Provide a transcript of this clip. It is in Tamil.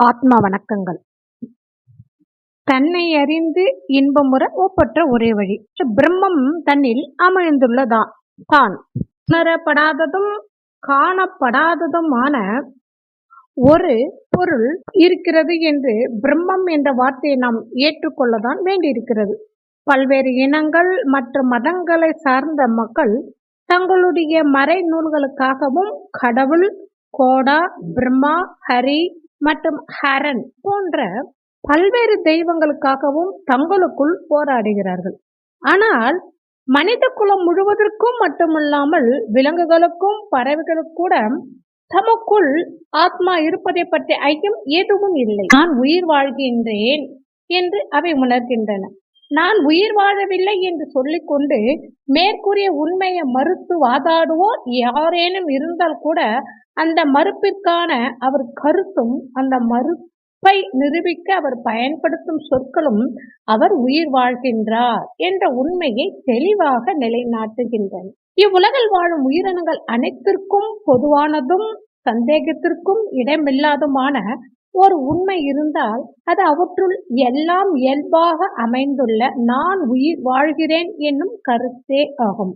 ஆத்மா வணக்கங்கள். தன்னை அறிந்து இன்பமுற ஒப்பற்ற ஒரே வழி பிரம்மம் தன்னில் அமிழ்ந்துள்ளதான் தான் உணரப்படாததும் காணப்படாததுமான ஒரு பொருள் இருக்கிறது என்று பிரம்மம் என்ற வார்த்தையை நாம் ஏற்றுக்கொள்ளதான் வேண்டியிருக்கிறது. பல்வேறு இனங்கள் மற்றும் மதங்களை சார்ந்த மக்கள் தங்களுடைய மறை நூல்களுக்காகவும் கடவுள், கோடா, பிரம்மா, ஹரி மற்றும் ஹரன் போன்ற பல்வேறு தெய்வங்களுக்காகவும் தங்களுக்குள் போராடுகிறார்கள். ஆனால் மனித குலம் முழுவதற்கும் மட்டுமல்லாமல் விலங்குகளுக்கும் பறவைகளுக்கு கூட தமக்குள் ஆத்மா இருப்பதை பற்றி ஐயம் எதுவும் இல்லை. நான் உயிர் வாழ்கின்றேன் என்று அவை உணர்கின்றன. நான் உயிர் வாழவில்லை என்று சொல்லிக்கொண்டு மேற்கூறிய உண்மையை மறுத்து வாதாடுவோர் யாரேனும் இருந்தால் கூட அந்த மறுப்பிற்கான அவர் கருத்தும் அந்த மறுப்பை நிரூபிக்க அவர் பயன்படுத்தும் சொற்களும் அவர் உயிர் வாழ்கின்றார் என்ற உண்மையை தெளிவாக நிலைநாட்டுகின்றன. இவ்வுலகில் வாழும் உயிரினங்கள் அனைத்திற்கும் பொதுவானதும் சந்தேகத்திற்கும் இடமில்லாதுமான ஒரு உண்மை இருந்தால் அது அவற்றுள் எல்லாம் இயல்பாக அமைந்துள்ள நான் உயிர் வாழ்கிறேன் என்னும் கருத்தே ஆகும்.